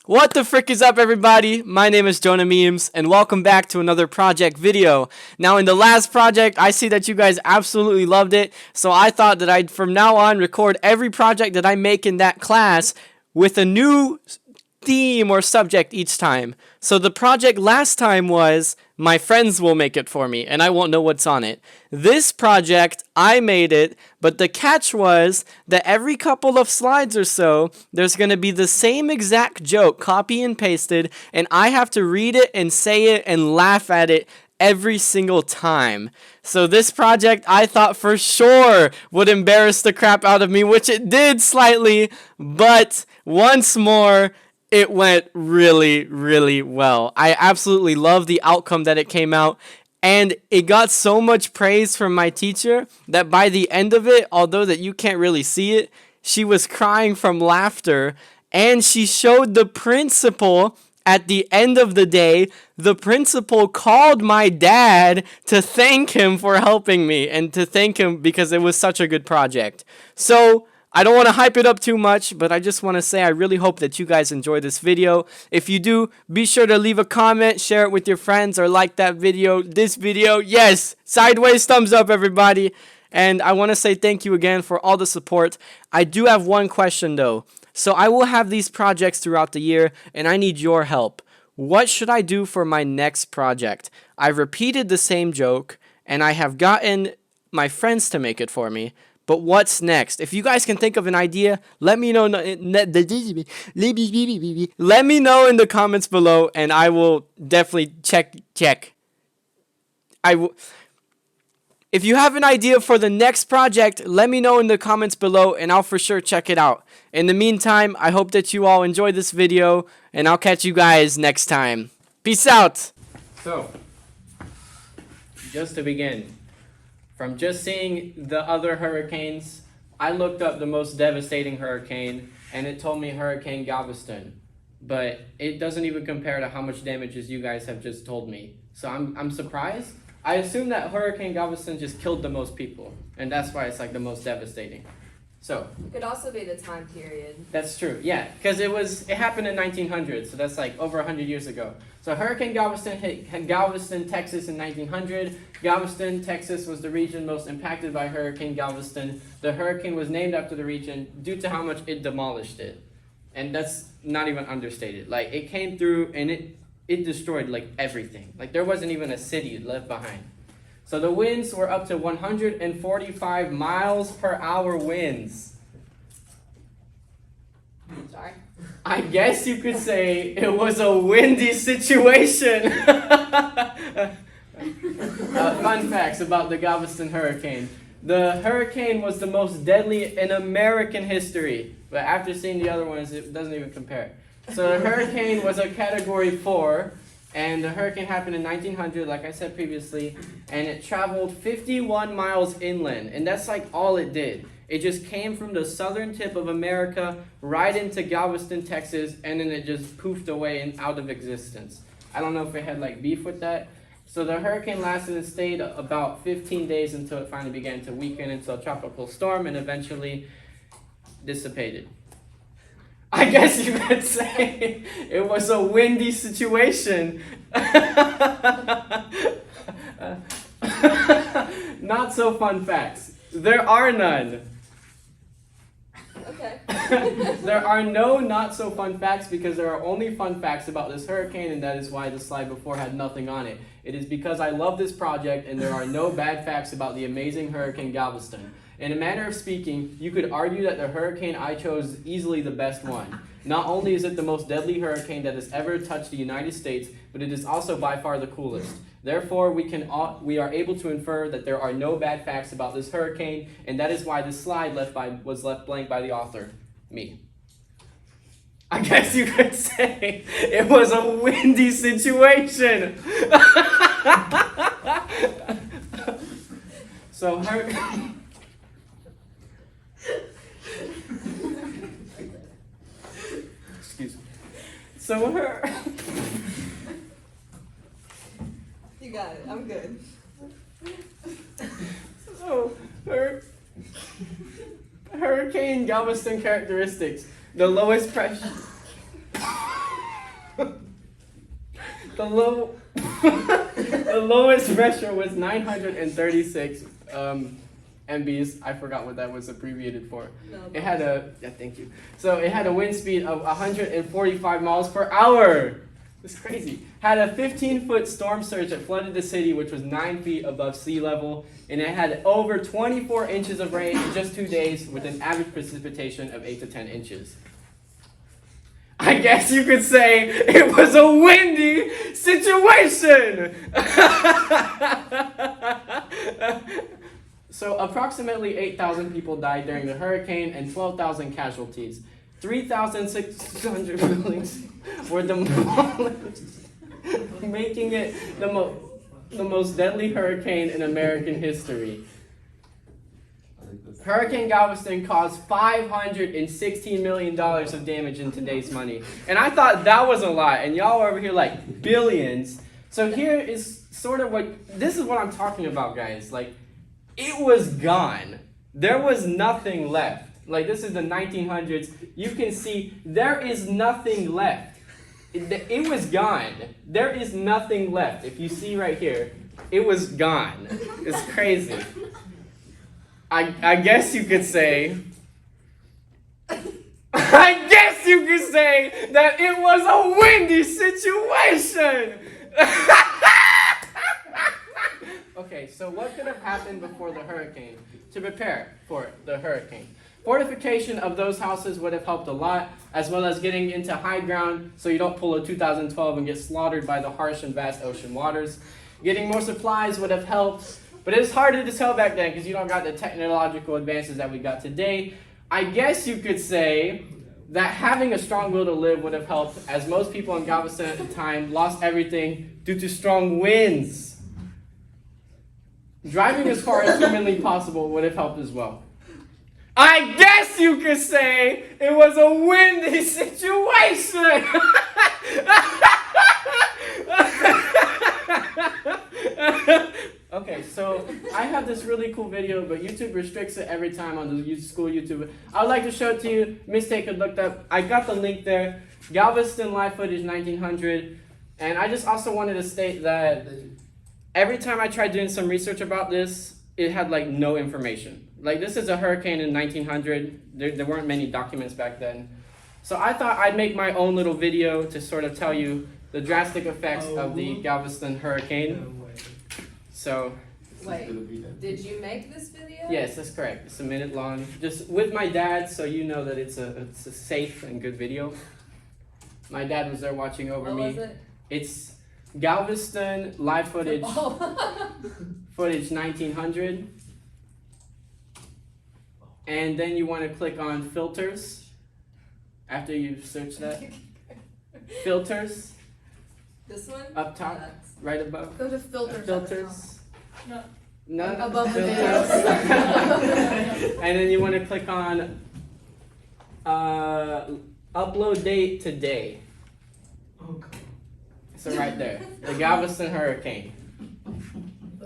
What the frick is up, everybody? My name is Jonah Memes, and welcome back to another project video. Now, in the last project, I see that you guys absolutely loved it, so I thought that I'd from now on record every project that I make in that class with a new theme or subject each time. So the project last time was my friends will make it for me and I won't know what's on it. This project, I made it, but the catch was that every couple of slides or so, there's going to be the same exact joke, copy and pasted, and I have to read it and say it and laugh at it every single time. So this project I thought for sure would embarrass the crap out of me, which it did slightly, but once more, it went really, really well. I absolutely love the outcome that it came out, and it got so much praise from my teacher that by the end of it, although that you can't really see it, she was crying from laughter, and she showed the principal. At the end of the day, the principal called my dad to thank him for helping me and to thank him because it was such a good project. So I don't want to hype it up too much, but I just want to say I really hope that you guys enjoy this video. If you do, be sure to leave a comment, share it with your friends, or like that video, this video. Yes, sideways thumbs up, everybody. And I want to say thank you again for all the support. I do have one question, though. So I will have these projects throughout the year, and I need your help. What should I do for my next project? I repeated the same joke, and I have gotten my friends to make it for me. But what's next? If you guys can think of an idea, let me know. Let me know in the comments below, and I will definitely check. If you have an idea for the next project, let me know in the comments below, and I'll for sure check it out. In the meantime, I hope that you all enjoyed this video, and I'll catch you guys next time. Peace out. So, just to begin. From just seeing the other hurricanes, I looked up the most devastating hurricane, and it told me Hurricane Galveston. But it doesn't even compare to how much damages you guys have just told me. So I'm surprised. I assume that Hurricane Galveston just killed the most people, and that's why it's like the most devastating. So it could also be the time period. That's true, yeah, because it happened in 1900, so that's like over 100 years ago. So Hurricane Galveston hit Galveston, Texas in 1900. Galveston, Texas was the region most impacted by Hurricane Galveston. The hurricane was named after the region due to how much it demolished it. And that's not even understated. Like, it came through and it destroyed like everything. Like, there wasn't even a city left behind. So the winds were up to 145 miles per hour winds. Sorry. I guess you could say it was a windy situation. Fun facts about the Galveston hurricane. The hurricane was the most deadly in American history, but after seeing the other ones, it doesn't even compare. So the hurricane was a Category 4, and the hurricane happened in 1900, like I said previously, and it traveled 51 miles inland, and that's like all it did. It just came from the southern tip of America right into Galveston, Texas, and then it just poofed away and out of existence. I don't know if it had like beef with that. So the hurricane lasted and stayed about 15 days until it finally began to weaken into a tropical storm and eventually dissipated. I guess you could say it was a windy situation. Not so fun facts. There are none. Okay. There are no not so fun facts because there are only fun facts about this hurricane, and that is why the slide before had nothing on it. It is because I love this project and there are no bad facts about the amazing Hurricane Galveston. In a manner of speaking, you could argue that the hurricane I chose is easily the best one. Not only is it the most deadly hurricane that has ever touched the United States, but it is also by far the coolest. Therefore, we are able to infer that there are no bad facts about this hurricane, and that is why this slide was left blank by the author, me. I guess you could say it was a windy situation. So excuse me. So You got it. I'm good. So Hurricane Galveston characteristics. The lowest pressure. The low, the lowest pressure was 936 MBs. I forgot what that was abbreviated for. It had thank you. So it had a wind speed of 145 miles per hour. It's crazy. Had a 15-foot storm surge that flooded the city, which was 9 feet above sea level, and it had over 24 inches of rain in just 2 days, with an average precipitation of 8 to 10 inches. I guess you could say it was a windy situation. So approximately 8,000 people died during the hurricane and 12,000 casualties. 3,600 buildings were demolished, making it the most deadly hurricane in American history. Hurricane Galveston caused $516 million of damage in today's money. And I thought that was a lot, and y'all are over here like billions. So here is sort of this is what I'm talking about, guys. Like, it was gone. There was nothing left. Like, this is the 1900s. You can see there is nothing left. It was gone. There is nothing left. If you see right here, it was gone. It's crazy. I guess you could say, that it was a windy situation. Okay, so what could have happened before the hurricane to prepare for the hurricane? Fortification of those houses would have helped a lot, as well as getting into high ground so you don't pull a 2012 and get slaughtered by the harsh and vast ocean waters. Getting more supplies would have helped, but it's harder to tell back then because you don't got the technological advances that we got today. I guess you could say that having a strong will to live would have helped, as most people in Galveston at the time lost everything due to strong winds. Driving as far as humanly possible would have helped as well. I guess you could say it was a windy situation. Okay, so I have this really cool video, but YouTube restricts it every time on the school YouTube. I would like to show it to you. Mistake had looked up. I got the link there. Galveston live footage 1900. And I just also wanted to state that every time I tried doing some research about this, it had like no information. Like, this is a hurricane in 1900. There weren't many documents back then. So I thought I'd make my own little video to sort of tell you the drastic effects of the Galveston hurricane. So, wait, did you make this video? Yes, that's correct. It's a minute long. Just with my dad, so you know that it's a safe and good video. My dad was there watching over me. What was it? It's Galveston live footage, footage 1900. And then you want to click on filters after you've searched that. Filters. This one? Up top, right above. Go to filters. Filters. No. None. Above the Filters. videos. And then you want to click on upload date today. So right there, the Galveston hurricane.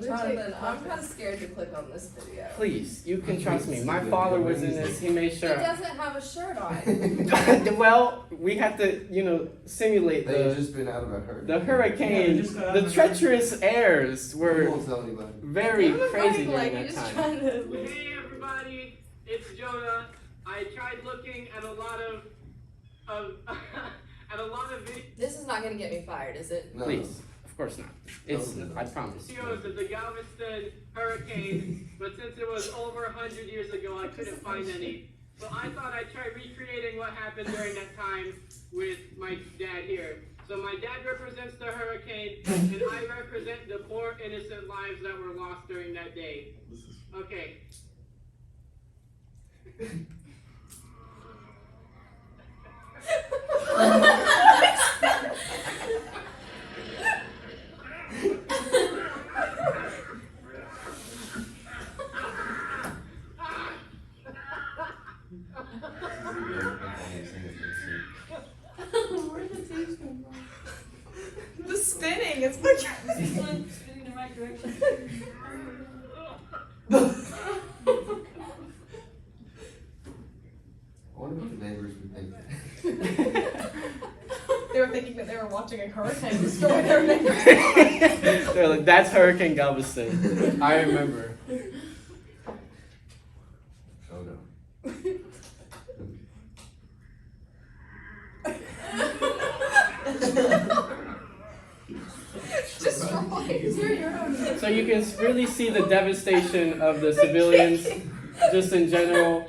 Jonathan, I'm kind of scared to click on this video. Please, you can trust me. My father was in this. He made He sure. doesn't have a shirt on. Well, we had to, simulate They've just been out of a hurricane. the hurricane. The treacherous airs were Won't tell anybody. very crazy Like, during you're that just time. trying to... Hey everybody, it's Jonah. I tried looking at a lot of videos. This is not going to get me fired, is it? No. Please, of course not. It's, No. I promise. Videos of the Galveston hurricane, but since it was over 100 years ago, I couldn't find any. So I thought I'd try recreating what happened during that time with my dad here. So my dad represents the hurricane, and I represent the poor innocent lives that were lost during that day. Okay. Where did the tapes come from? The spinning, it's like... spinning in the right direction. I wonder what the neighbors would think. They were thinking that they were watching a hurricane destroy their neighborhood. They're like, that's Hurricane Galveston. I remember. Oh no. So you can really see the devastation of the civilians, just in general.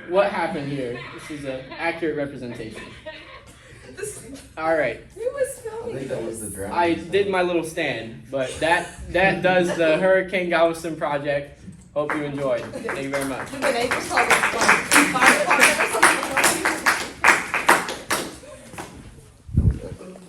What happened here? This is an accurate representation. All right. Who was I filming think that was the draft. I did my little stand, but that does the Hurricane Galveston project. Hope you enjoyed. Thank you very much. The neighbors called us fire department or something.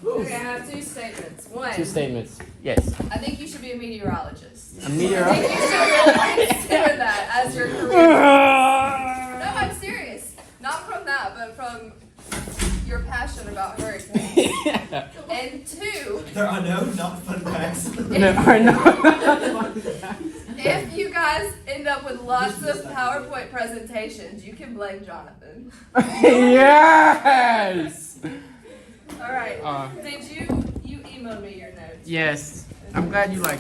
Okay, I have two statements. One, Two statements. Yes. I think you should be a meteorologist. A I think meteorologist. you should really consider that as your career. No, I'm serious. Not from that, but from your passion about hurricanes. Yeah. And two, There are no not fun facts. There are no. if you guys end up with lots of PowerPoint presentations, you can blame Jonathan. Yes. All right. Uh, Did you emailed me your notes? Yes. I'm glad you like.